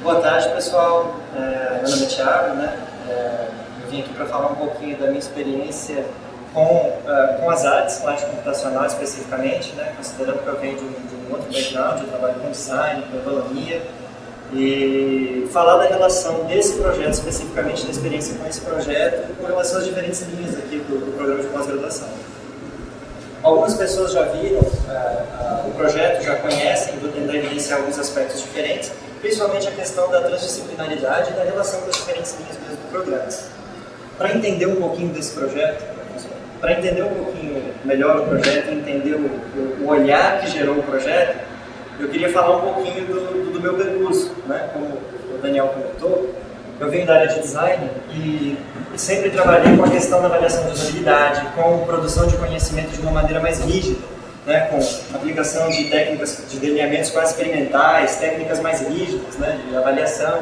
Boa tarde, pessoal. Meu nome é Thiago, né? Eu vim aqui para falar um pouquinho da minha experiência com as artes, com arte computacional especificamente, né? Considerando que eu venho de um outro background, eu trabalho com design, com economia, e falar da relação desse projeto, especificamente da experiência com esse projeto, com relação às diferentes linhas aqui do programa de pós-graduação. Algumas pessoas já viram o projeto, já conhecem, vou tentar evidenciar alguns aspectos diferentes, principalmente a questão da transdisciplinaridade e da relação das diferentes linhas mesmo do programa. Para entender um pouquinho desse projeto, para entender um pouquinho melhor o projeto, entender o olhar que gerou o projeto, eu queria falar um pouquinho do meu percurso, né? Como o Daniel comentou, eu venho da área de design e sempre trabalhei com a questão da avaliação de usabilidade, com produção de conhecimento de uma maneira mais rígida, né? Com aplicação de técnicas de delineamentos quase experimentais, técnicas mais rígidas, né? De avaliação,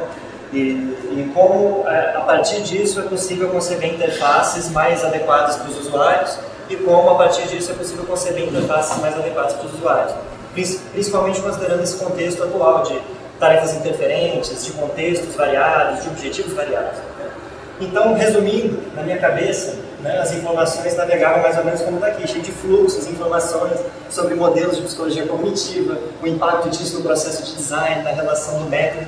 e como a partir disso é possível conceber interfaces mais adequadas para os usuários e como a partir disso é possível conceber interfaces mais adequadas para os usuários, principalmente considerando esse contexto atual de tarefas interferentes, de contextos variados, de objetivos variados. Então, resumindo, na minha cabeça, né, as informações navegavam mais ou menos como daqui, cheio de fluxos, informações sobre modelos de psicologia cognitiva, o impacto disso no processo de design, na relação do método.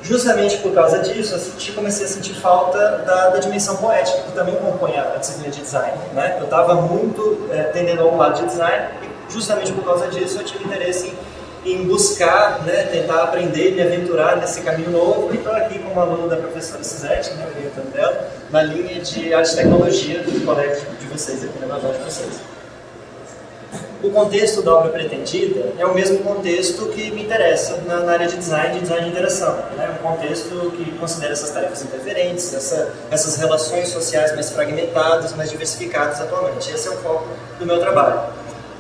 Justamente por causa disso, eu comecei a sentir falta da dimensão poética, que também compõe a disciplina de design, né? Eu estava muito tendendo ao lado de design e justamente por causa disso eu tive interesse em buscar, né, tentar aprender, me aventurar nesse caminho novo, e estou aqui como aluno da professora Suzete, né, orientando dela, na linha de arte e tecnologia do colégio de vocês, aqui na Nova de vocês. O contexto da obra pretendida é o mesmo contexto que me interessa na área de design de interação, né? Um contexto que considera essas tarefas interferentes, essas relações sociais mais fragmentadas, mais diversificadas atualmente. Esse é o foco do meu trabalho.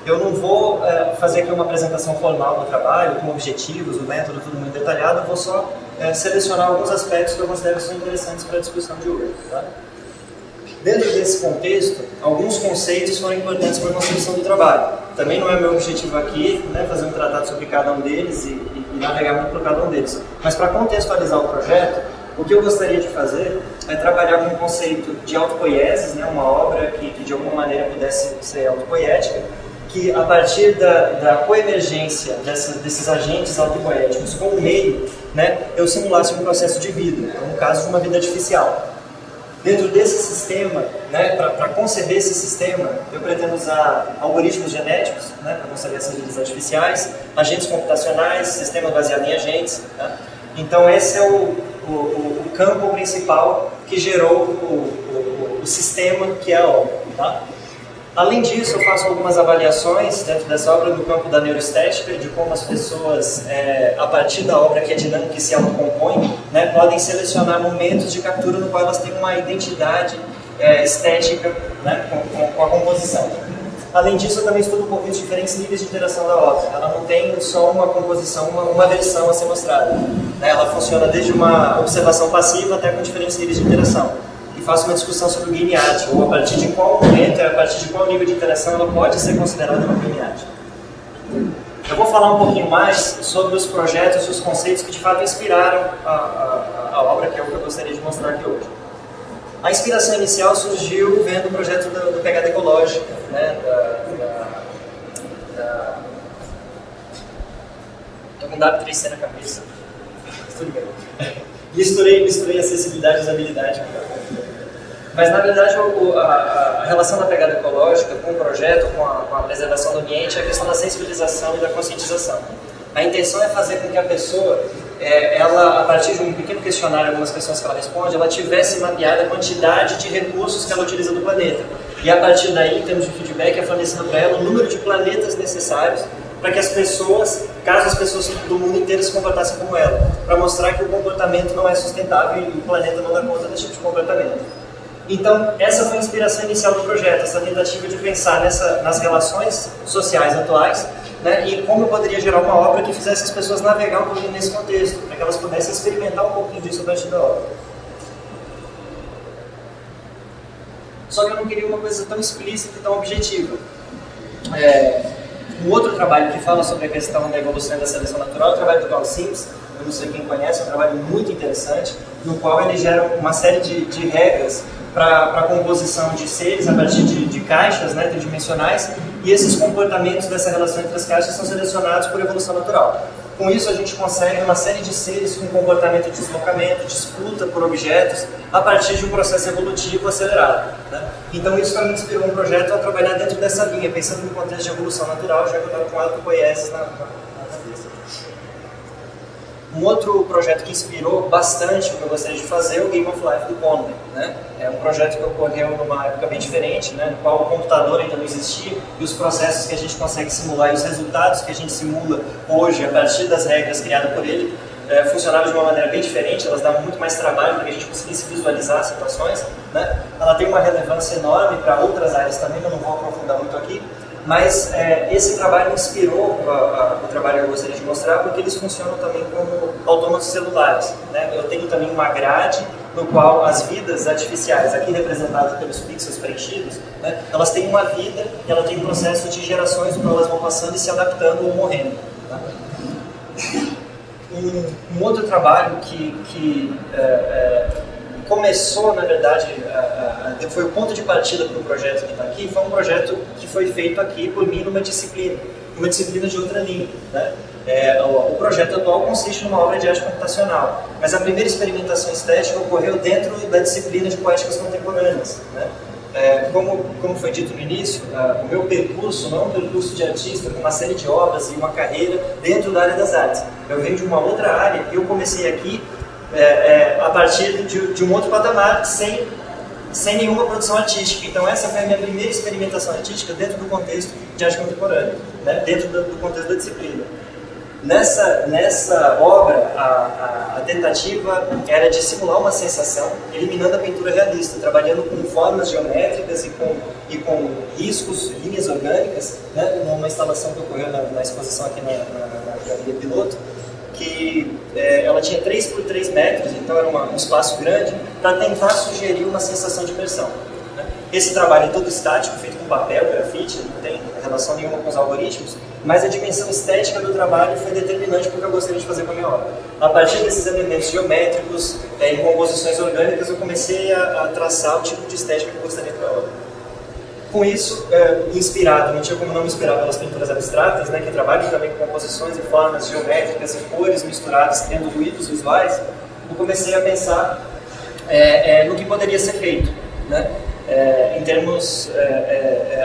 Eu não vou fazer aqui uma apresentação formal do trabalho, com objetivos, o método, tudo muito detalhado, eu vou só selecionar alguns aspectos que eu considero que são interessantes para a discussão de hoje. Tá? Dentro desse contexto, alguns conceitos foram importantes para a construção do trabalho. Também não é meu objetivo aqui, né, fazer um tratado sobre cada um deles e navegar muito por cada um deles. Mas para contextualizar o projeto, o que eu gostaria de fazer é trabalhar com o conceito de autopoiesis, né, uma obra que de alguma maneira pudesse ser autopoética, que a partir da coemergência desses agentes autopoéticos com o meio, né, eu simulasse um processo de vida, então, no caso de uma vida artificial. Dentro desse sistema, né, para conceber esse sistema, eu pretendo usar algoritmos genéticos, né, para conceber essas vidas artificiais, agentes computacionais, sistemas baseados em agentes. Tá? Então esse é o campo principal que gerou o sistema que é a obra. Tá? Além disso, eu faço algumas avaliações dentro dessa obra do campo da neuroestética, de como as pessoas, a partir da obra que é dinâmica e se autocompõe, né, podem selecionar momentos de captura no qual elas têm uma identidade estética, né, com a composição. Além disso, eu também estudo um pouquinho os diferentes níveis de interação da obra. Ela não tem só uma composição, uma versão a ser mostrada. Né? Ela funciona desde uma observação passiva até com diferentes níveis de interação. Faço uma discussão sobre o game art, ou a partir de qual momento, a partir de qual nível de interação ela pode ser considerada uma game art. Eu vou falar um pouquinho mais sobre os projetos e os conceitos que de fato inspiraram a obra, que é o que eu gostaria de mostrar aqui hoje. A inspiração inicial surgiu vendo o projeto do Pegada Ecológica, né, Estou com W3C na cabeça. Tudo bem. Misturei acessibilidade e usabilidade. Mas, na verdade, a relação da pegada ecológica com o projeto, com a preservação do ambiente, é a questão da sensibilização e da conscientização. A intenção é fazer com que a pessoa, ela, a partir de um pequeno questionário, algumas questões que ela responde, ela tivesse mapeada a quantidade de recursos que ela utiliza no planeta. E, a partir daí, em termos de feedback, é fornecido para ela o número de planetas necessários para que as pessoas, caso as pessoas do mundo inteiro se comportassem como ela, para mostrar que o comportamento não é sustentável e o planeta não dá conta desse tipo de comportamento. Então, essa foi a inspiração inicial do projeto, essa tentativa de pensar nas relações sociais atuais, né, e como eu poderia gerar uma obra que fizesse as pessoas navegar um pouquinho nesse contexto, para que elas pudessem experimentar um pouquinho disso a partir da obra. Só que eu não queria uma coisa tão explícita e tão objetiva. Um outro trabalho que fala sobre a questão da evolução e da seleção natural é o trabalho do Carl Sims, eu não sei quem conhece, é um trabalho muito interessante, no qual ele gera uma série de regras para a composição de seres a partir de caixas, né, tridimensionais, e esses comportamentos dessa relação entre as caixas são selecionados por evolução natural. Com isso, a gente consegue uma série de seres com comportamento de deslocamento, disputa por objetos, a partir de um processo evolutivo acelerado, né? Então, isso também inspirou um projeto a trabalhar dentro dessa linha, pensando no contexto de evolução natural, já que eu estava com algo conhece na cabeça. Um outro projeto que inspirou bastante o que eu gostaria de fazer é o Game of Life do Conway, né? É um projeto que ocorreu numa época bem diferente, né? No qual o computador ainda não existia e os processos que a gente consegue simular e os resultados que a gente simula hoje a partir das regras criadas por ele funcionavam de uma maneira bem diferente, elas davam muito mais trabalho para que a gente conseguisse visualizar as situações, né? Ela tem uma relevância enorme para outras áreas também, eu não vou aprofundar muito aqui, mas esse trabalho inspirou o trabalho que eu gostaria de mostrar, porque eles funcionam também como autômatos celulares, né? Eu tenho também uma grade no qual as vidas artificiais, aqui representadas pelos pixels preenchidos, né, elas têm uma vida e ela tem um processo de gerações no qual elas vão passando e se adaptando ou morrendo. Tá? Um outro trabalho que começou, na verdade, foi o ponto de partida para o projeto que está aqui, foi um projeto que foi feito aqui por mim numa disciplina de outra linha, né? O projeto atual consiste numa obra de arte computacional, mas a primeira experimentação estética ocorreu dentro da disciplina de poéticas contemporâneas, né? Como foi dito no início, o meu percurso não é um percurso de artista com uma série de obras e uma carreira dentro da área das artes. Eu venho de uma outra área e eu comecei aqui a partir de um outro patamar, sem nenhuma produção artística. Então essa foi a minha primeira experimentação artística dentro do contexto de arte contemporânea, né? Dentro do contexto da disciplina. Nessa obra, a tentativa era de simular uma sensação, eliminando a pintura realista, trabalhando com formas geométricas e com riscos, linhas orgânicas, né? Numa instalação que ocorreu na exposição aqui na Galeria Piloto, que ela tinha 3 por 3 metros, então era um espaço grande, para tentar sugerir uma sensação de imersão. Né? Esse trabalho é todo estático, feito com papel, grafite, não tem relação nenhuma com os algoritmos, mas a dimensão estética do trabalho foi determinante para o que eu gostaria de fazer com a minha obra. A partir desses elementos geométricos, em composições orgânicas, eu comecei a traçar o tipo de estética que eu gostaria para a obra. Com isso, inspirado, não tinha como não me inspirar pelas pinturas abstratas, né, que trabalham também com composições e formas geométricas e cores misturadas, criando ruídos visuais, eu comecei a pensar no que poderia ser feito, né, em termos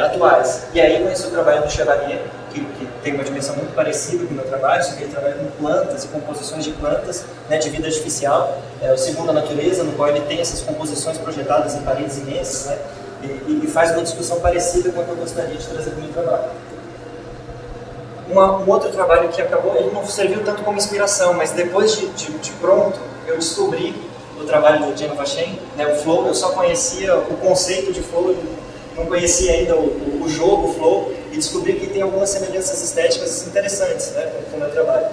atuais. E aí conheci o trabalho do Chevalier, que tem uma dimensão muito parecida com o meu trabalho, só que ele trabalha com plantas e composições de plantas, né, de vida artificial, o Segundo a Natureza, no qual ele tem essas composições projetadas em paredes imensas, né, e faz uma discussão parecida com a que eu gostaria de trazer para o meu trabalho. Um outro trabalho que acabou, ele não serviu tanto como inspiração, mas depois de pronto, eu descobri o trabalho do Genova Chen, né, o Flow. Eu só conhecia o conceito de Flow, não conhecia ainda o jogo Flow, e descobri que tem algumas semelhanças estéticas interessantes, né, com o meu trabalho.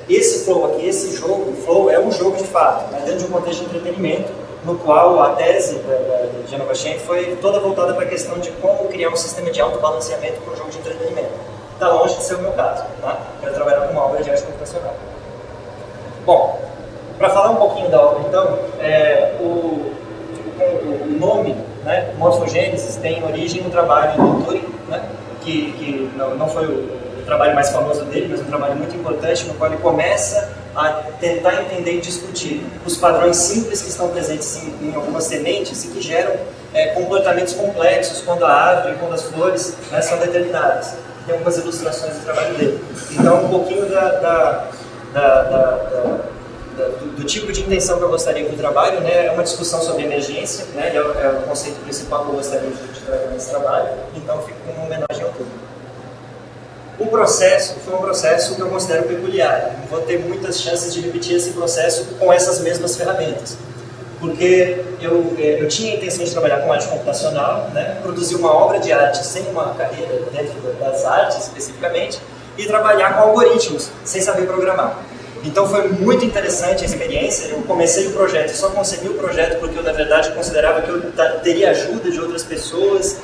Esse Flow aqui, esse jogo, o Flow, é um jogo de fato, né, dentro de um contexto de entretenimento, no qual a tese da Genova Chen foi toda voltada para a questão de como criar um sistema de autobalanceamento para um jogo de entretenimento. Está longe de ser o meu caso, tá? Quero trabalhar com uma obra de arte computacional. Bom, para falar um pouquinho da obra, então, o nome, né, Morfogênesis, tem origem no trabalho do Turing, né, que não foi o trabalho mais famoso dele, mas um trabalho muito importante, no qual ele começa a tentar entender e discutir os padrões simples que estão presentes em algumas sementes e que geram comportamentos complexos quando a árvore, quando as flores, né, são determinadas. Tem algumas ilustrações do trabalho dele. Então, um pouquinho do tipo de intenção que eu gostaria com o trabalho, né, é uma discussão sobre emergência, né, é o conceito principal que eu gostaria de trazer nesse trabalho, então fico com uma homenagem ao tudo. O processo foi um processo que eu considero peculiar. Não vou ter muitas chances de repetir esse processo com essas mesmas ferramentas. Porque eu tinha a intenção de trabalhar com arte computacional, né, produzir uma obra de arte sem uma carreira dentro das artes especificamente, e trabalhar com algoritmos, sem saber programar. Então foi muito interessante a experiência. Eu comecei o projeto, só consegui o projeto porque eu, na verdade, considerava que eu teria ajuda de outras pessoas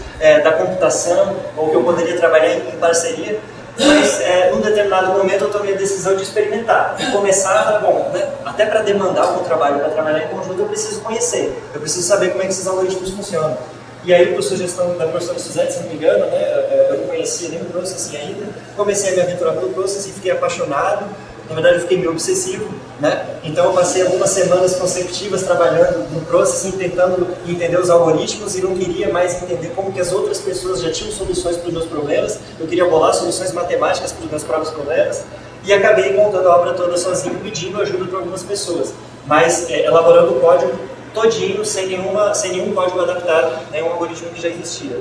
da computação, ou que eu poderia trabalhar em parceria. mas num determinado momento eu tomei a decisão de experimentar. E começava, bom, né, até para demandar o trabalho, para trabalhar em conjunto, eu preciso conhecer, eu preciso saber como é que esses algoritmos funcionam. E aí, por sugestão da professora Suzette, se não me engano, né, eu não conhecia nem o Processing ainda, comecei a me aventurar pelo Processing, fiquei apaixonado. Na verdade, eu fiquei meio obsessivo, né? Então, eu passei algumas semanas consecutivas trabalhando no Processing, tentando entender os algoritmos e não queria mais entender como que as outras pessoas já tinham soluções para os meus problemas. Eu queria bolar soluções matemáticas para os meus próprios problemas e acabei montando a obra toda sozinho, pedindo ajuda para algumas pessoas, mas elaborando o código todinho, sem nenhum código adaptado, nenhum algoritmo que já existia.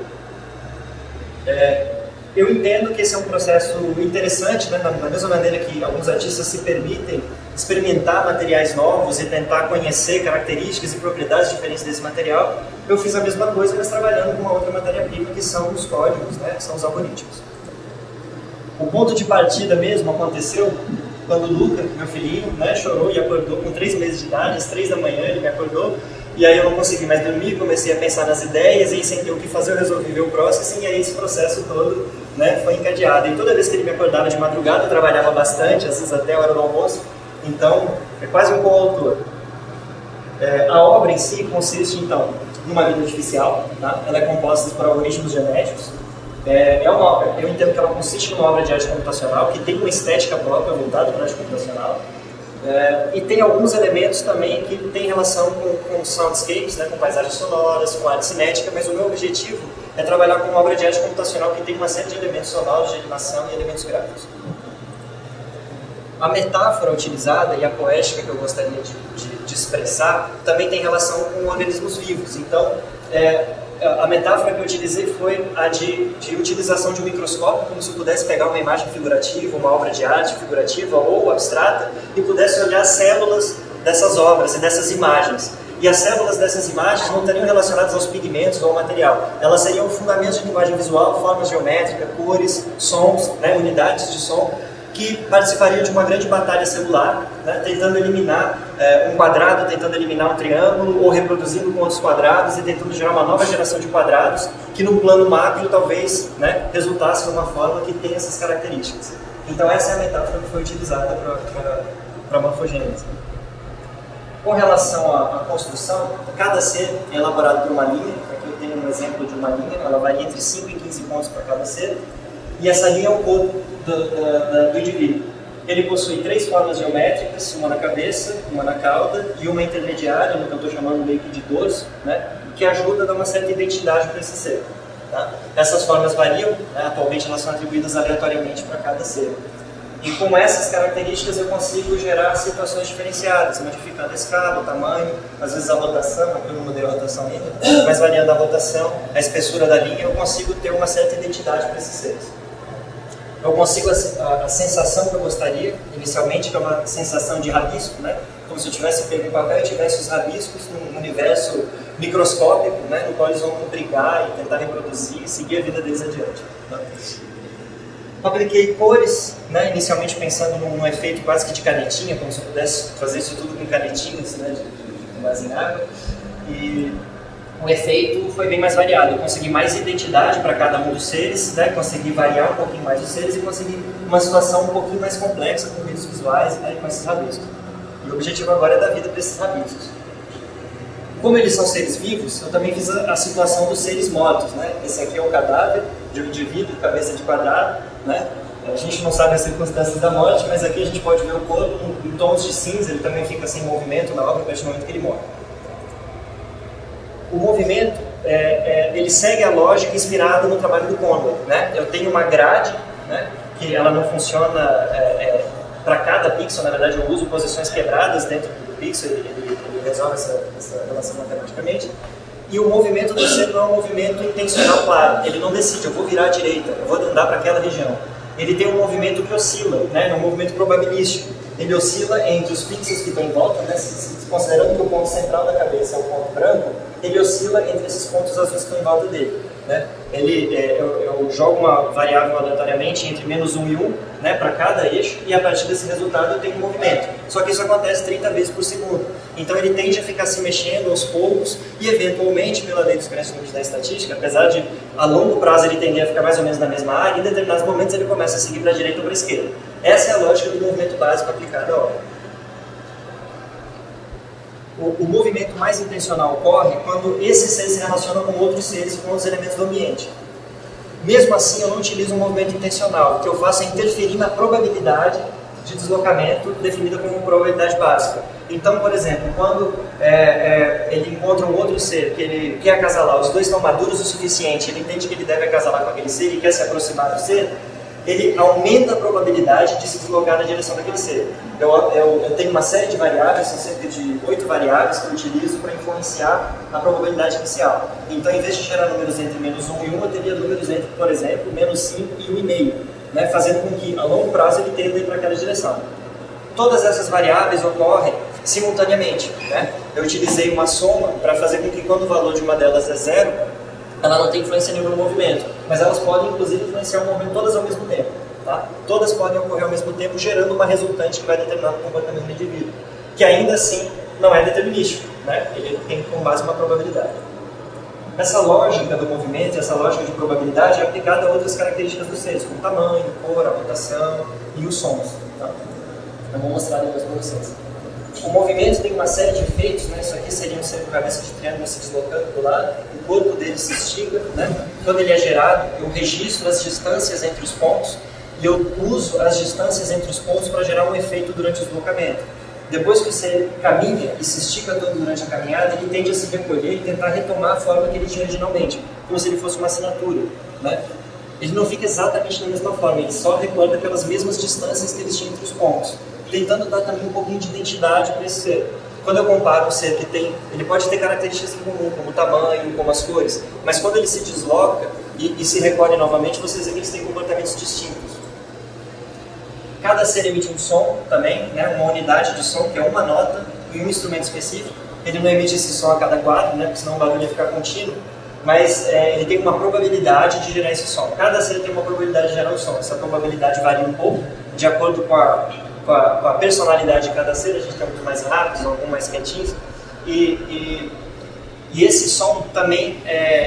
Eu entendo que esse é um processo interessante, né? Da mesma maneira que alguns artistas se permitem experimentar materiais novos e tentar conhecer características e propriedades diferentes desse material, eu fiz a mesma coisa, mas trabalhando com uma outra matéria-prima, que são os códigos, né? São os algoritmos. O ponto de partida mesmo aconteceu quando o Luca, meu filhinho, né, chorou e acordou com 3 meses de idade, às 3 da manhã ele me acordou, e aí eu não consegui mais dormir, comecei a pensar nas ideias, e sem ter o que fazer eu resolvi ver o Processing, e aí esse processo todo, né, foi encadeado. E toda vez que ele me acordava de madrugada, eu trabalhava bastante, às vezes até a hora do almoço, então é quase um coautor. A obra em si consiste, então, numa vida artificial, tá? Ela é composta por algoritmos genéticos. Eu entendo que ela consiste numa obra de arte computacional que tem uma estética própria voltada para a arte computacional. E tem alguns elementos também que têm relação com soundscapes, né, com paisagens sonoras, com arte cinética, mas o meu objetivo é trabalhar com uma obra de arte computacional que tem uma série de elementos sonoros, de animação e elementos gráficos. A metáfora utilizada e a poética que eu gostaria de expressar também tem relação com organismos vivos. Então, a metáfora que eu utilizei foi a de utilização de um microscópio, como se eu pudesse pegar uma imagem figurativa, uma obra de arte figurativa ou abstrata, e pudesse olhar as células dessas obras e dessas imagens. E as células dessas imagens não estariam relacionadas aos pigmentos ou ao material. Elas seriam fundamentos de linguagem visual, formas geométricas, cores, sons, né, unidades de som, que participariam de uma grande batalha celular, né, tentando eliminar um quadrado, tentando eliminar um triângulo, ou reproduzindo com outros quadrados e tentando gerar uma nova geração de quadrados, que num plano macro talvez, né, resultasse numa forma que tenha essas características. Então essa é a metáfora que foi utilizada para a morfogênese. Com relação à construção, cada ser é elaborado por uma linha. Aqui eu tenho um exemplo de uma linha, ela varia entre 5 e 15 pontos para cada ser, e essa linha é o corpo do indivíduo. Ele possui 3 formas geométricas, uma na cabeça, uma na cauda e uma intermediária, no que eu estou chamando meio que de dorso, né, que ajuda a dar uma certa identidade para esse ser. Tá? Essas formas variam, né, atualmente elas são atribuídas aleatoriamente para cada ser. E com essas características eu consigo gerar situações diferenciadas, modificando a escala, o tamanho, às vezes a rotação, eu não mudei a rotação ainda, mas variando a rotação, a espessura da linha, eu consigo ter uma certa identidade para esses seres. Eu consigo a sensação que eu gostaria, inicialmente, que é uma sensação de rabisco, né? Como se eu tivesse pego um papel e tivesse os rabiscos num universo microscópico, né? No qual eles vão brigar e tentar reproduzir e seguir a vida deles adiante. Tá? Apliquei cores, né? Inicialmente pensando num efeito quase que de canetinha, como se eu pudesse fazer isso tudo com canetinhas, né? Com base em água. E o efeito foi bem mais variado. Eu consegui mais identidade para cada um dos seres, né? Consegui variar um pouquinho mais os seres e consegui uma situação um pouquinho mais complexa com vídeos visuais, né? Com esses rabiscos. E o objetivo agora é dar vida para esses rabiscos. Como eles são seres vivos, eu também fiz a situação dos seres mortos, né? Esse aqui é o cadáver de um indivíduo, cabeça de quadrado, né? A gente não sabe as circunstâncias da morte, mas aqui a gente pode ver o corpo em tons de cinza, ele também fica sem movimento na obra a partir do momento que ele morre. O movimento, ele segue a lógica inspirada no trabalho do Conway, né? Eu tenho uma grade, né, que ela não funciona para cada pixel, na verdade eu uso posições quebradas dentro do pixel, ele resolve essa relação matematicamente. E o movimento do ser não é um movimento intencional claro, ele não decide, eu vou virar à direita, eu vou andar para aquela região. Ele tem um movimento que oscila, né, é um movimento probabilístico. Ele oscila entre os pixels que estão em volta, né, considerando que o ponto central da cabeça é o ponto branco, ele oscila entre esses pontos azuis que estão em volta dele. né? Eu jogo uma variável aleatoriamente entre -1 e 1, né, para cada eixo, e a partir desse resultado eu tenho um movimento. Só que isso acontece 30 vezes por segundo. Então ele tende a ficar se mexendo aos poucos e, eventualmente, pela lei dos grandes números da estatística, apesar de a longo prazo ele tender a ficar mais ou menos na mesma área, em determinados momentos ele começa a seguir para a direita ou para a esquerda. Essa é a lógica do movimento básico aplicado à obra. O movimento mais intencional ocorre quando esse ser se relaciona com outros seres e com outros elementos do ambiente. Mesmo assim, eu não utilizo um movimento intencional. O que eu faço é interferir na probabilidade de deslocamento definida como probabilidade básica. Então, por exemplo, quando ele encontra um outro ser que ele quer acasalar, os dois estão maduros o suficiente, ele entende que ele deve acasalar com aquele ser e quer se aproximar do ser, ele aumenta a probabilidade de se deslocar na direção daquele ser. Eu tenho uma série de variáveis, são cerca de 8 variáveis que eu utilizo para influenciar a probabilidade inicial. Então, em vez de gerar números entre -1 e 1, eu teria números entre, por exemplo, -5 e 1,5, né, fazendo com que, a longo prazo, ele tenda a ir para aquela direção. Todas essas variáveis ocorrem simultaneamente, né? Eu utilizei uma soma para fazer com que, quando o valor de uma delas é 0, ela não tem influência nenhuma no movimento, mas elas podem, inclusive, influenciar o movimento todas ao mesmo tempo. Tá? Todas podem ocorrer ao mesmo tempo, gerando uma resultante que vai determinar o comportamento do indivíduo, que ainda assim não é determinístico, né? Ele tem como base uma probabilidade. Essa lógica do movimento, essa lógica de probabilidade é aplicada a outras características dos seres, como tamanho, cor, a rotação e os sons. Tá? Eu vou mostrar depois para vocês. O movimento tem uma série de efeitos, né? Isso aqui seria um ser com cabeça de triângulo se deslocando do lado, o corpo dele se estica, né? Quando ele é gerado, eu registro as distâncias entre os pontos e eu uso as distâncias entre os pontos para gerar um efeito durante o deslocamento. Depois que o ser caminha e se estica todo durante a caminhada, ele tende a se recolher e tentar retomar a forma que ele tinha originalmente, como se ele fosse uma assinatura, né? Ele não fica exatamente da mesma forma, ele só recorda pelas mesmas distâncias que eles tinham entre os pontos, tentando dar também um pouquinho de identidade para esse ser. Quando eu comparo um ser que tem, ele pode ter características em comum, como o tamanho, como as cores, mas quando ele se desloca e se recolhe novamente, vocês veem que eles têm comportamentos distintos. Cada ser emite um som também, né, uma unidade de som, que é uma nota em um instrumento específico. Ele não emite esse som a cada quadro, né, porque senão o barulho ia ficar contínuo, mas ele tem uma probabilidade de gerar esse som. Cada ser tem uma probabilidade de gerar o som. Essa probabilidade varia um pouco, de acordo com a personalidade de cada ser. A gente tem alguns mais rápidos, alguns mais quietinhos. E esse som também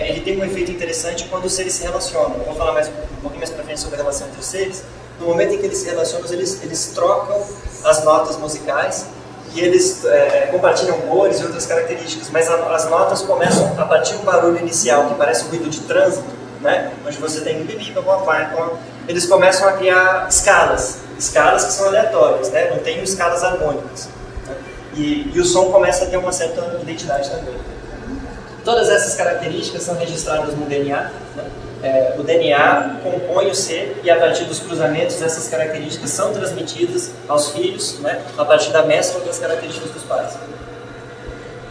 ele tem um efeito interessante quando os seres se relacionam. Eu vou falar um pouquinho mais para frente sobre a relação entre os seres. No momento em que eles se relacionam, eles trocam as notas musicais e eles compartilham cores e outras características, mas as notas começam a partir do barulho inicial, que parece um ruído de trânsito, né? Onde você tem um bibi, eles começam a criar escalas que são aleatórias, né? Não tem escalas harmônicas, né? E o som começa a ter uma certa identidade também. Todas essas características são registradas no DNA, né? O DNA compõe o ser e, a partir dos cruzamentos, essas características são transmitidas aos filhos, né, a partir da mescla das características dos pais.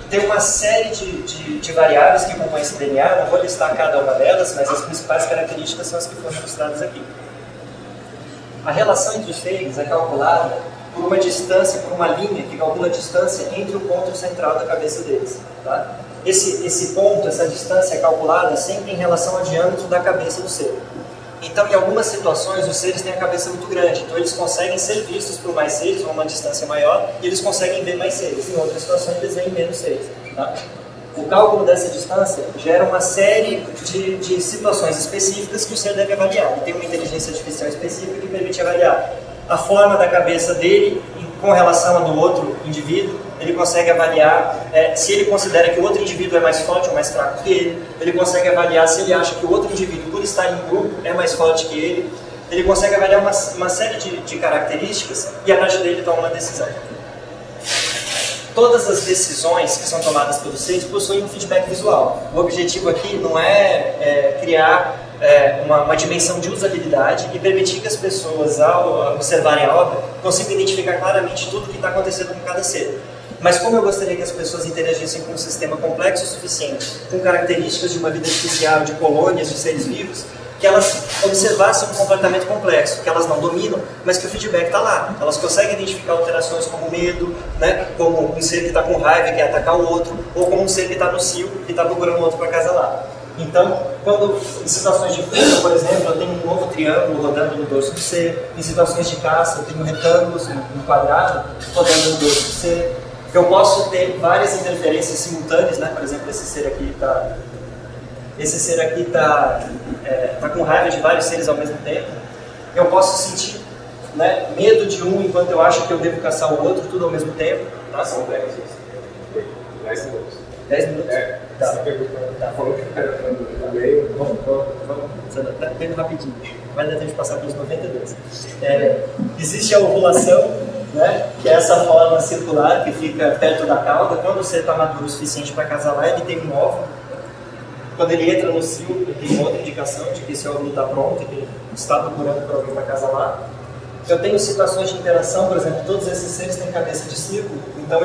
Tem uma série de variáveis que compõem esse DNA, não vou listar cada uma delas, mas as principais características são as que foram ilustradas aqui. A relação entre os seres é calculada por uma distância, por uma linha que calcula a distância entre o ponto central da cabeça deles. Tá? Esse ponto, essa distância é calculada sempre em relação ao diâmetro da cabeça do ser. Então, em algumas situações, os seres têm a cabeça muito grande, então eles conseguem ser vistos por mais seres, a uma distância maior, e eles conseguem ver mais seres. Em outras situações, eles veem menos seres. Tá? O cálculo dessa distância gera uma série de situações específicas que o ser deve avaliar. Ele tem uma inteligência artificial específica que permite avaliar a forma da cabeça dele com relação a do outro indivíduo. Ele consegue avaliar se ele considera que o outro indivíduo é mais forte ou mais fraco que ele. Ele consegue avaliar se ele acha que o outro indivíduo, por estar em grupo, é mais forte que ele. Ele consegue avaliar uma série de características e, a partir dele, toma uma decisão. Todas as decisões que são tomadas pelos seres possuem um feedback visual. O objetivo aqui não é criar uma dimensão de usabilidade e permitir que as pessoas, ao observarem a obra, consigam identificar claramente tudo o que está acontecendo com cada ser. Mas como eu gostaria que as pessoas interagissem com um sistema complexo o suficiente, com características de uma vida artificial, de colônias de seres vivos, que elas observassem um comportamento complexo, que elas não dominam, mas que o feedback está lá. Elas conseguem identificar alterações como medo, né? Como um ser que está com raiva e quer atacar o outro, ou como um ser que está no cio e está procurando o outro para acasalar. Então, quando em situações de fuga, por exemplo, eu tenho um novo triângulo rodando no dorso do ser. Em situações de caça, eu tenho retângulos, um quadrado rodando no dorso do ser. Eu posso ter várias interferências simultâneas, né? Por exemplo, esse ser aqui está com raiva de vários seres ao mesmo tempo. Eu posso sentir, né, medo de um enquanto eu acho que eu devo caçar o outro, tudo ao mesmo tempo. Tá, são 10 minutos. 10 minutos? É, tá. Você perguntou, falou que o cara tá meio... Vamos, você tá vendo rapidinho. Vai dar tempo de passar pelos 92. Existe a ovulação, né, que é essa forma circular que fica perto da cauda. Quando você está maduro o suficiente para acasalar, ele tem um óvulo. Quando ele entra no cio, ele tem outra indicação de que esse óvulo está pronto, que ele está procurando por alguém para acasalar. Eu tenho situações de interação, por exemplo, todos esses seres têm cabeça de círculo, então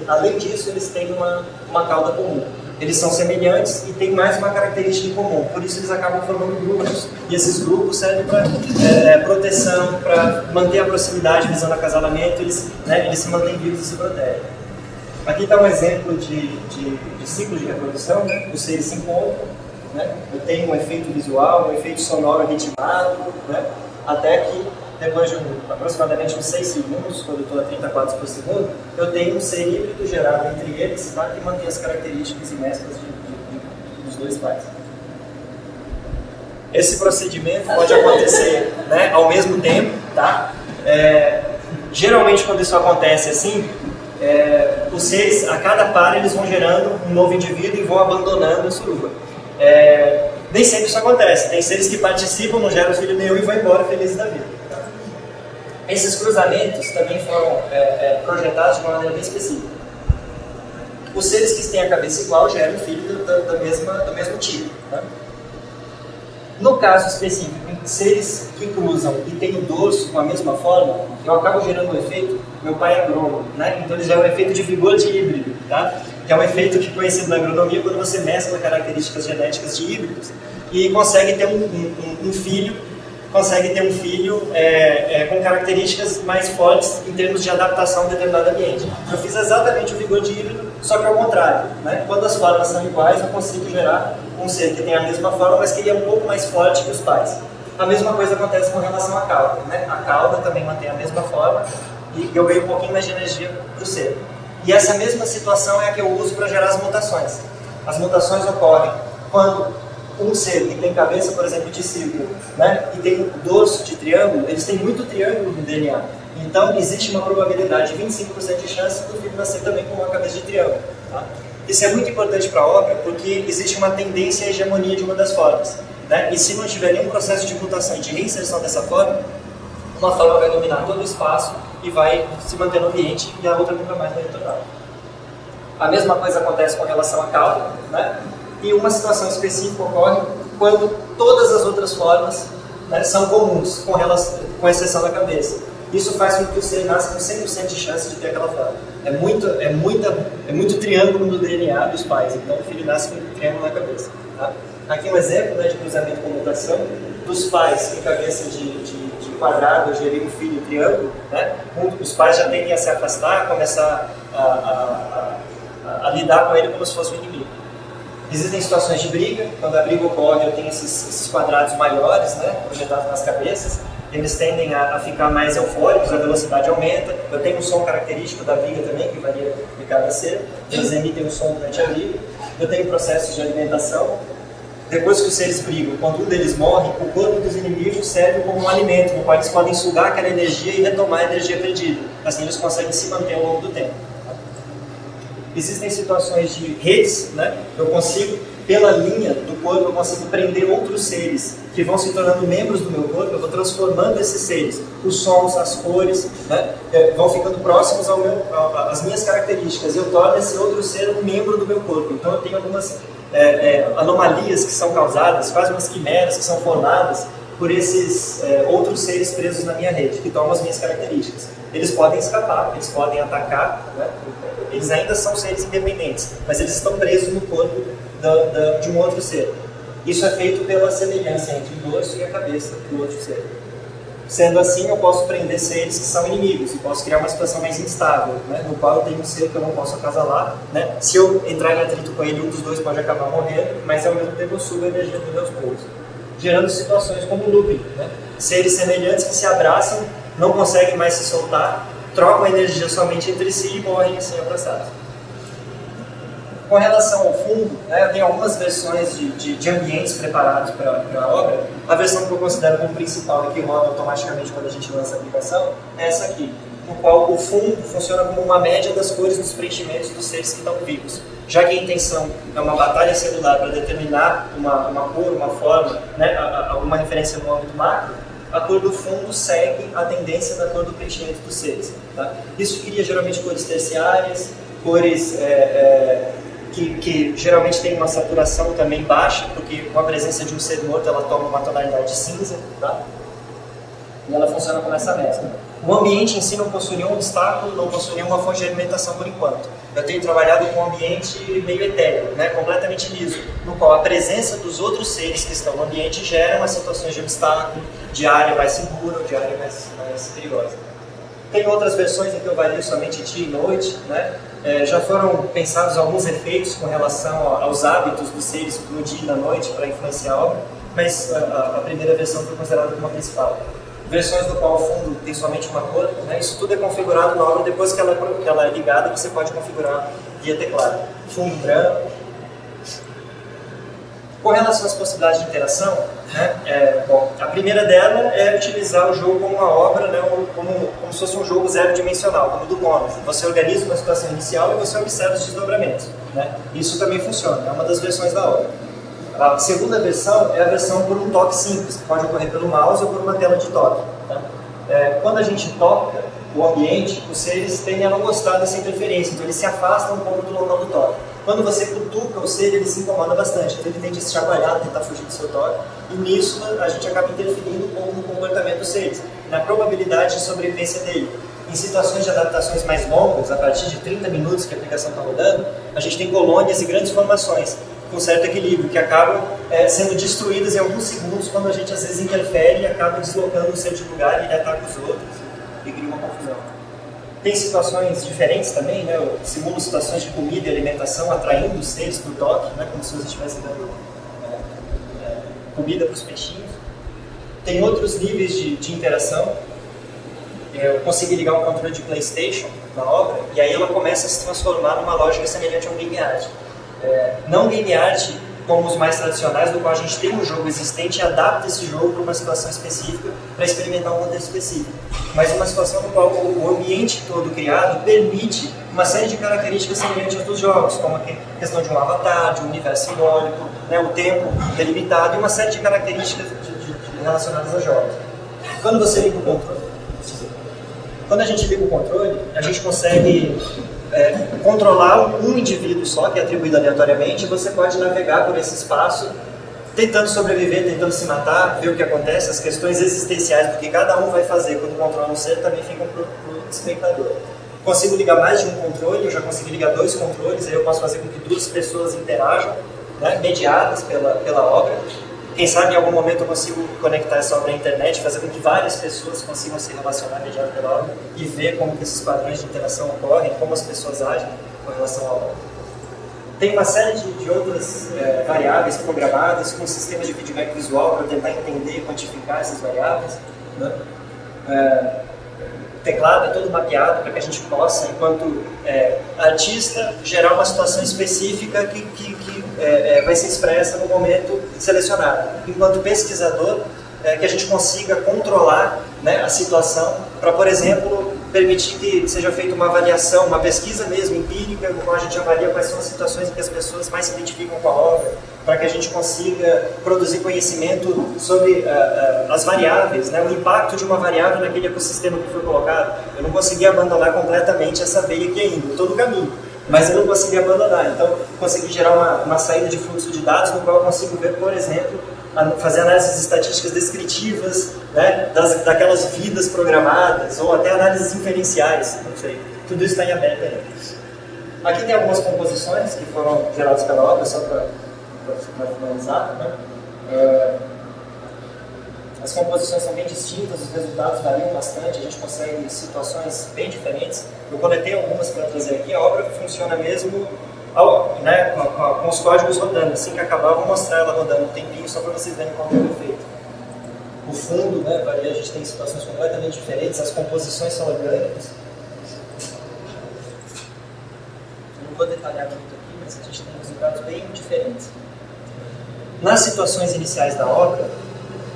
além disso eles têm uma cauda comum. Eles são semelhantes e têm mais uma característica em comum, por isso eles acabam formando grupos. E esses grupos servem para proteção, para manter a proximidade visando acasalamento, eles se mantêm vivos e se protegem. Aqui está um exemplo de ciclo de reprodução, né? Os seres se encontram, né? Eu tenho um efeito visual, um efeito sonoro ritmado, né? Até que depois de aproximadamente uns 6 segundos, quando eu estou a 30 quadros por segundo, eu tenho um ser híbrido gerado entre eles, tá? Que mantém as características e mesclas dos dois pais. Esse procedimento pode acontecer, né, ao mesmo tempo, tá? Geralmente quando isso acontece assim, os seres, a cada par, eles vão gerando um novo indivíduo e vão abandonando a suruba. Nem sempre isso acontece. Tem seres que participam, não geram filho nenhum e vão embora felizes da vida. Esses cruzamentos também foram projetados de uma maneira bem específica. Os seres que têm a cabeça igual geram filho do mesmo tipo. Tá? No caso específico, em seres que cruzam e têm o dorso com a mesma forma, eu acabo gerando um efeito, meu pai é agrônomo, né? Então ele gera um efeito de vigor de híbrido, tá? Que é um efeito que é conhecido na agronomia quando você mescla características genéticas de híbridos e consegue ter um filho com características mais fortes em termos de adaptação a um determinado ambiente. Eu fiz exatamente o vigor de híbrido, só que ao contrário, né? Quando as formas são iguais, eu consigo gerar um ser que tem a mesma forma, mas que ele é um pouco mais forte que os pais. A mesma coisa acontece com relação à cauda, né? A cauda também mantém a mesma forma e eu ganho um pouquinho mais de energia para o ser. E essa mesma situação é a que eu uso para gerar as mutações. As mutações ocorrem quando um ser que tem cabeça, por exemplo, de círculo, né, e tem um dorso de triângulo, eles têm muito triângulo no DNA. Então, existe uma probabilidade de 25% de chance do filho nascer também com uma cabeça de triângulo. Tá? Isso é muito importante para a obra, porque existe uma tendência à hegemonia de uma das formas. Né? E se não tiver nenhum processo de mutação e de reinserção dessa forma, uma forma vai dominar todo o espaço e vai se manter no ambiente e a outra nunca mais vai retornar. A mesma coisa acontece com relação à cauda, né? E uma situação específica ocorre quando todas as outras formas, né, são comuns, com exceção da cabeça. Isso faz com que o ser nasça com 100% de chance de ter aquela forma. É muito triângulo no DNA dos pais, então o filho nasce com um triângulo na cabeça. Tá? Aqui um exemplo, né, de cruzamento com mutação dos pais em cabeça de quadrado, eu gerei um filho triângulo, né? Os pais já tendem a se afastar, a começar a lidar com ele como se fosse um inimigo. Existem situações de briga, quando a briga ocorre eu tenho esses quadrados maiores, né, projetados nas cabeças, eles tendem a ficar mais eufóricos, a velocidade aumenta, eu tenho um som característico da briga também, que varia de cada ser, eles emitem um som durante a briga, eu tenho processos de alimentação, depois que os seres brigam, quando um deles morre, o corpo dos inimigos serve como um alimento, no qual eles podem sugar aquela energia e retomar a energia perdida, assim eles conseguem se manter ao longo do tempo. Existem situações de redes, né? Eu consigo, pela linha do corpo, eu consigo prender outros seres que vão se tornando membros do meu corpo, eu vou transformando esses seres, os sons, as cores, né? Vão ficando próximos às minhas características, e eu torno esse outro ser um membro do meu corpo. Então eu tenho algumas anomalias que são causadas, quase umas quimeras que são formadas por esses outros seres presos na minha rede, que tomam as minhas características. Eles podem escapar, eles podem atacar, né? Eles ainda são seres independentes, mas eles estão presos no corpo de um outro ser. Isso é feito pela semelhança entre o dorso e a cabeça do outro ser. Sendo assim, eu posso prender seres que são inimigos e posso criar uma situação mais instável, né? No qual eu tenho um ser que eu não posso acasalar, né? Se eu entrar em atrito com ele, um dos dois pode acabar morrendo, mas ao mesmo tempo eu subo a energia dos meus polos, gerando situações como looping, né? Seres semelhantes que se abraçam, não conseguem mais se soltar, trocam a energia somente entre si e morrem assim abraçados. Com relação ao fundo, né, eu tenho algumas versões de ambientes preparados para a obra. A versão que eu considero como principal e que roda automaticamente quando a gente lança a aplicação é essa aqui, no qual o fundo funciona como uma média das cores dos preenchimentos dos seres que estão vivos. Já que a intenção é uma batalha celular para determinar uma cor, uma forma, né, alguma referência no âmbito macro, a cor do fundo segue a tendência da cor do preenchimento dos seres. Tá? Isso cria geralmente cores terciárias, cores que geralmente tem uma saturação também baixa, porque com a presença de um ser morto ela toma uma tonalidade cinza, tá? E ela funciona como essa mescla. O ambiente em si não possui nenhum obstáculo, não possui nenhuma fonte de alimentação por enquanto. Eu tenho trabalhado com um ambiente meio etéreo, né, completamente liso, no qual a presença dos outros seres que estão no ambiente gera umas situações de obstáculo, de área mais segura, de área mais perigosa. Tem outras versões em que eu vario somente dia e noite, né? Já foram pensados alguns efeitos com relação aos hábitos dos seres no dia e na noite para influenciar a obra, mas a primeira versão foi considerada como a principal. Versões do qual o fundo tem somente uma cor, né? Isso tudo é configurado na obra, depois que ela é ligada, você pode configurar via teclado. Fundo branco. Com relação às possibilidades de interação, né, bom, a primeira dela é utilizar o jogo como uma obra, né, como se fosse um jogo zero-dimensional, como o do Mono. Você organiza uma situação inicial e você observa os desdobramentos. Né? Isso também funciona, é uma das versões da obra. A segunda versão é a versão por um toque simples, que pode ocorrer pelo mouse ou por uma tela de toque. Tá? Quando a gente toca o ambiente, os seres tendem a não gostar dessa interferência, então eles se afastam um pouco do local do toque. Quando você cutuca o ser, ele se incomoda bastante, então ele tende a se chacoalhar, tentar fugir do seu toque, e nisso a gente acaba interferindo um pouco no comportamento dos seres, na probabilidade de sobrevivência dele. Em situações de adaptações mais longas, a partir de 30 minutos que a aplicação está rodando, a gente tem colônias e grandes formações, com certo equilíbrio, que acabam sendo destruídas em alguns segundos quando a gente às vezes interfere e acaba deslocando o ser de lugar e ele ataca os outros e cria uma confusão. Tem situações diferentes também, né? Eu simulo situações de comida e alimentação atraindo os seres por toque, né? Como se você estivesse dando comida para os peixinhos. Tem outros níveis de interação. Eu consegui ligar um controle de PlayStation na obra e aí ela começa a se transformar numa lógica semelhante a um game art. Não game art como os mais tradicionais, do qual a gente tem um jogo existente e adapta esse jogo para uma situação específica para experimentar um contexto específico. Mas uma situação no qual o ambiente todo criado permite uma série de características semelhantes dos jogos, como a questão de um avatar, de um universo simbólico, né, o tempo delimitado e uma série de características relacionadas a jogos. Quando você liga o controle, quando a gente liga o controle, a gente consegue controlar um indivíduo só, que é atribuído aleatoriamente, e você pode navegar por esse espaço tentando sobreviver, tentando se matar, ver o que acontece, as questões existenciais do que cada um vai fazer quando controla um ser também ficam para o espectador. Consigo ligar mais de um controle, eu já consegui ligar 2 controles, aí eu posso fazer com que 2 pessoas interajam, né, mediadas pela obra. Quem sabe em algum momento eu consigo conectar essa obra à internet, fazer com que várias pessoas consigam se relacionar mediado pela obra e ver como que esses padrões de interação ocorrem, como as pessoas agem com relação à obra. Tem uma série de outras variáveis programadas com sistemas de feedback visual para tentar entender e quantificar essas variáveis. Né? O teclado é todo mapeado para que a gente possa, enquanto artista, gerar uma situação específica que vai ser expressa no momento selecionado. Enquanto pesquisador, que a gente consiga controlar, né, a situação para, por exemplo, permitir que seja feita uma avaliação, uma pesquisa mesmo empírica, no qual a gente avalia quais são as situações em que as pessoas mais se identificam com a obra, para que a gente consiga produzir conhecimento sobre as variáveis, né, o impacto de uma variável naquele ecossistema que foi colocado. Eu não consegui abandonar completamente essa veia aqui ainda, todo o caminho, mas eu não consegui abandonar. Então, consegui gerar uma saída de fluxo de dados, no qual eu consigo ver, por exemplo, fazer análises estatísticas descritivas, né, daquelas vidas programadas, ou até análises inferenciais, não sei. Tudo isso está em aberto ainda. Aqui tem algumas composições que foram geradas pela obra, só para finalizar. Né? as composições são bem distintas, os resultados variam bastante, a gente consegue situações bem diferentes. Eu coletei algumas para trazer aqui, a obra funciona mesmo né, com os códigos rodando. Assim que acabar, eu vou mostrar ela rodando um tempinho, só para vocês verem qual é o efeito. O fundo, né, varia, a gente tem situações completamente diferentes, as composições são orgânicas. Eu não vou detalhar muito aqui, mas a gente tem resultados bem diferentes. Nas situações iniciais da obra,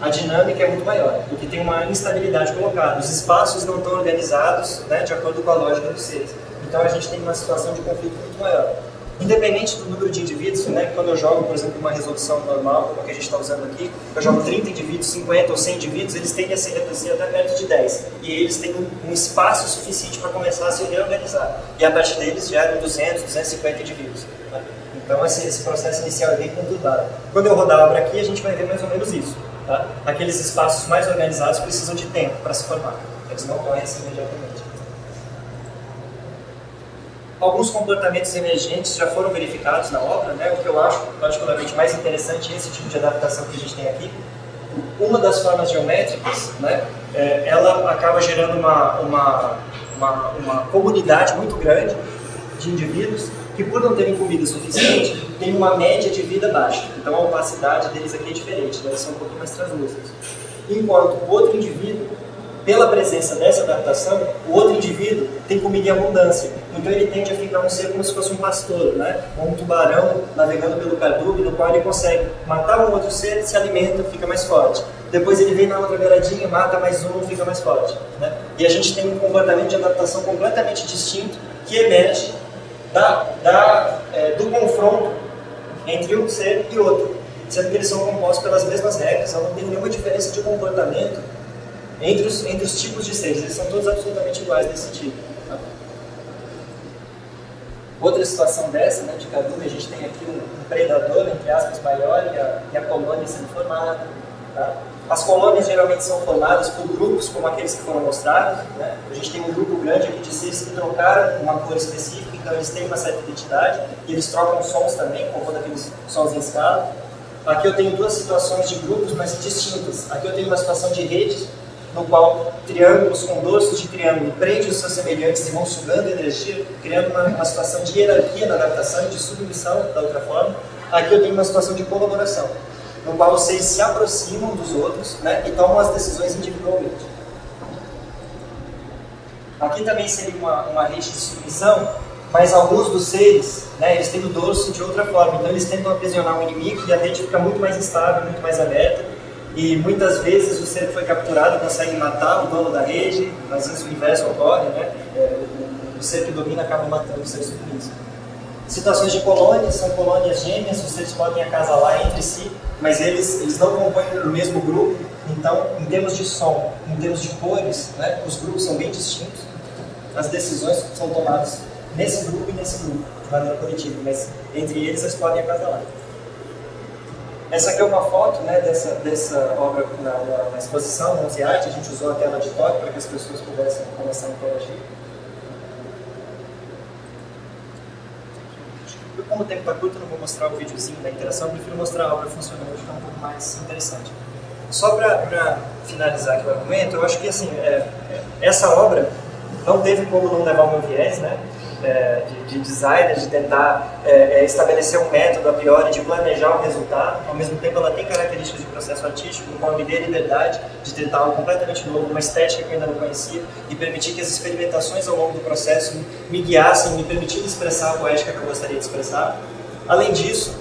a dinâmica é muito maior, porque tem uma instabilidade colocada. Os espaços não estão organizados, né, de acordo com a lógica dos seres. Então a gente tem uma situação de conflito muito maior. Independente do número de indivíduos, né, quando eu jogo, por exemplo, uma resolução normal, como a que a gente está usando aqui, eu jogo 30 indivíduos, 50 ou 100 indivíduos, eles tendem a se reduzir até perto de 10. E eles têm um espaço suficiente para começar a se reorganizar. E a partir deles geram 200, 250 indivíduos. Né? Então esse processo inicial é bem conturbado. Quando eu rodar a obra aqui, a gente vai ver mais ou menos isso. Tá? Aqueles espaços mais organizados precisam de tempo para se formar. Eles não ocorrem assim imediatamente. Alguns comportamentos emergentes já foram verificados na obra, né? O que eu acho particularmente mais interessante é esse tipo de adaptação que a gente tem aqui. Uma das formas geométricas, né, ela acaba gerando uma comunidade muito grande de indivíduos que, por não terem comida suficiente, tem uma média de vida baixa. Então a opacidade deles aqui é diferente, né? Eles são um pouquinho mais translúcidos. Enquanto o outro indivíduo, pela presença dessa adaptação, o outro indivíduo tem comida em abundância. Então ele tende a ficar um ser como se fosse um pastor, né? Ou um tubarão navegando pelo cardume, no qual ele consegue matar um outro ser, se alimenta, fica mais forte. Depois ele vem na outra beiradinha, mata mais um, fica mais forte. Né? E a gente tem um comportamento de adaptação completamente distinto que emerge do confronto entre um ser e outro, sendo que eles são compostos pelas mesmas regras, não tem nenhuma diferença de comportamento entre os tipos de seres, eles são todos absolutamente iguais nesse sentido. Tá? Outra situação dessa, né, de cardume, a gente tem aqui um predador, entre aspas, maior e a colônia sendo formada. Tá? As colônias geralmente são formadas por grupos como aqueles que foram mostrados. Né? A gente tem um grupo grande aqui de seres que trocaram uma cor específica, então eles têm uma certa identidade, e eles trocam sons também, compondo aqueles sons em escala. Aqui eu tenho duas situações de grupos, mas distintas. Aqui eu tenho uma situação de rede, no qual triângulos com dorsos de triângulo prendem os seus semelhantes e vão sugando energia, criando uma situação de hierarquia na adaptação e de submissão da outra forma. Aqui eu tenho uma situação de colaboração, no qual os seres se aproximam dos outros, né, e tomam as decisões individualmente. Aqui também seria uma rede de submissão, mas alguns dos seres, né, eles têm o dorso de outra forma, então eles tentam aprisionar o inimigo e a rede fica muito mais estável, muito mais aberta. E muitas vezes o ser que foi capturado consegue matar o dono da rede, mas isso o inverso ocorre, né? O ser que domina acaba matando o ser submisso. Situações de colônias, são colônias gêmeas, os seres podem acasalar entre si, mas eles não compõem o mesmo grupo, então, em termos de som, em termos de cores, né, os grupos são bem distintos, as decisões são tomadas nesse grupo e nesse grupo, de maneira coletiva, mas entre eles podem acasalar. Essa aqui é uma foto, né, dessa obra na exposição, no Onze Arte. A gente usou a tela de toque para que as pessoas pudessem começar a interagir. Como o tempo está curto, eu não vou mostrar o videozinho da interação, eu prefiro mostrar a obra funcionando, que é um pouco mais interessante. Só para finalizar aqui o argumento, eu acho que assim, essa obra não teve como não levar o meu viés, né? De designer, de tentar estabelecer um método a priori, de planejar o resultado. Ao mesmo tempo ela tem características de processo artístico, no qual me dê a liberdade de tentar algo completamente novo, uma estética que eu ainda não conhecia, e permitir que as experimentações ao longo do processo me guiassem, me permitindo expressar a poética que eu gostaria de expressar. Além disso,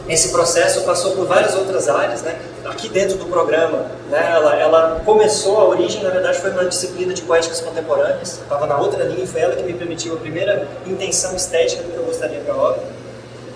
esse processo passou por várias outras áreas, né? Aqui dentro do programa, né? Ela começou, a origem na verdade foi uma disciplina de poéticas contemporâneas, estava na outra linha e foi ela que me permitiu a primeira intenção estética do que eu gostaria para a obra.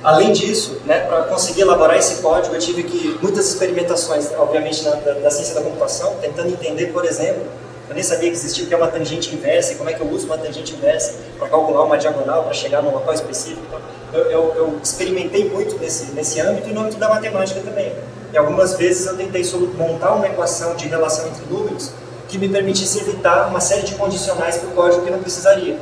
Além disso, né, para conseguir elaborar esse código, eu tive que muitas experimentações, obviamente, da ciência da computação, tentando entender, por exemplo, eu nem sabia que existia o que é uma tangente inversa e como é que eu uso uma tangente inversa para calcular uma diagonal, para chegar num local específico. Então, eu experimentei muito nesse âmbito e no âmbito da matemática também. E algumas vezes eu tentei montar uma equação de relação entre números que me permitisse evitar uma série de condicionais para o código que não precisaria.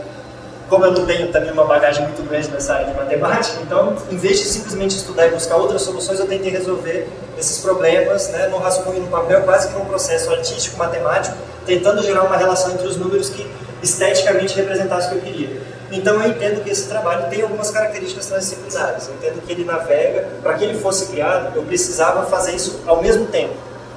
como eu não tenho também uma bagagem muito grande nessa área de matemática, então, em vez de simplesmente estudar e buscar outras soluções, eu tentei resolver esses problemas, né, no rascunho, no papel, quase que num processo artístico, matemático, tentando gerar uma relação entre os números que esteticamente representasse o que eu queria. Então eu entendo que esse trabalho tem algumas características transdisciplinares. Eu entendo que ele navega, para que ele fosse criado, eu precisava fazer isso ao mesmo tempo.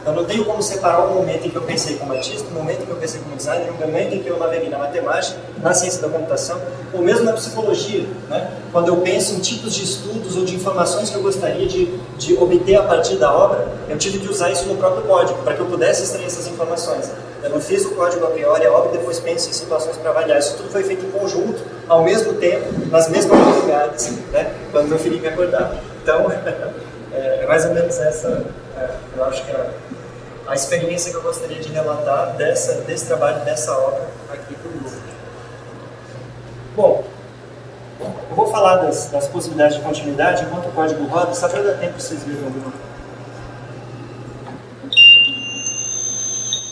Eu não tenho como separar o momento em que eu pensei como artista, o momento em que eu pensei como designer, o momento em que eu naveguei na matemática, na ciência da computação, ou mesmo na psicologia, né? Quando eu penso em tipos de estudos ou de informações que eu gostaria de obter a partir da obra, eu tive que usar isso no próprio código, para que eu pudesse extrair essas informações. Eu não fiz o código a priori, a obra, e depois penso em situações para avaliar. Isso tudo foi feito em conjunto, ao mesmo tempo, nas mesmas madrugadas, né? Quando meu filho me acordava. Então, é mais ou menos essa, eu acho que é a experiência que eu gostaria de relatar desse trabalho, dessa obra aqui para o grupo. Bom, eu vou falar das possibilidades de continuidade enquanto o código roda, só para dar tempo para vocês verem alguma.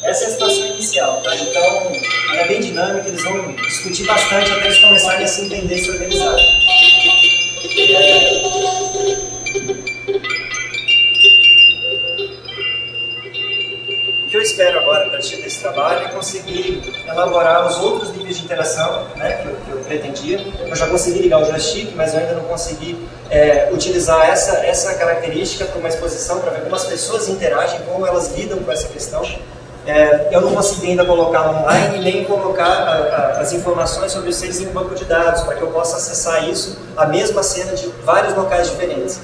Essa é a situação inicial, tá? Então, ela é bem dinâmica, eles vão discutir bastante até eles começarem a se entender e se organizar. O que eu espero agora, a partir desse trabalho, é conseguir elaborar os outros níveis de interação, né, que eu pretendia. Eu já consegui ligar o joystick, mas eu ainda não consegui utilizar essa característica para uma exposição, para ver como as pessoas interagem, como elas lidam com essa questão. Eu não consegui ainda colocar online, nem colocar as informações sobre os seres em um banco de dados, para que eu possa acessar isso, a mesma cena de vários locais diferentes.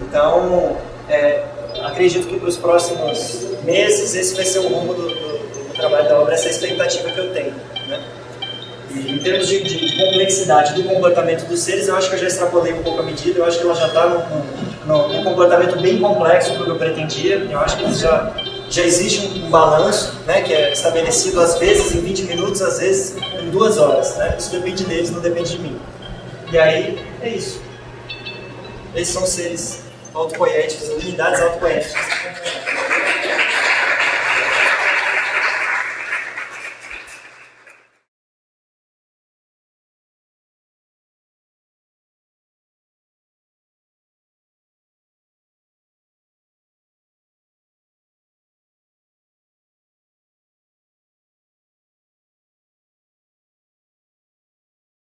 Então, acredito que para os próximos meses esse vai ser o rumo do trabalho da obra, essa é a expectativa que eu tenho, né? E em termos de complexidade do comportamento dos seres, eu acho que eu já extrapolei um pouco a medida, eu acho que ela já está num comportamento bem complexo do que eu pretendia, eu acho que já existe um balanço, né, que é estabelecido às vezes em 20 minutos, às vezes em 2 horas, né? Isso depende deles, não depende de mim. E aí, é isso. Esses são seres autopoéticos, unidades autopoéticas.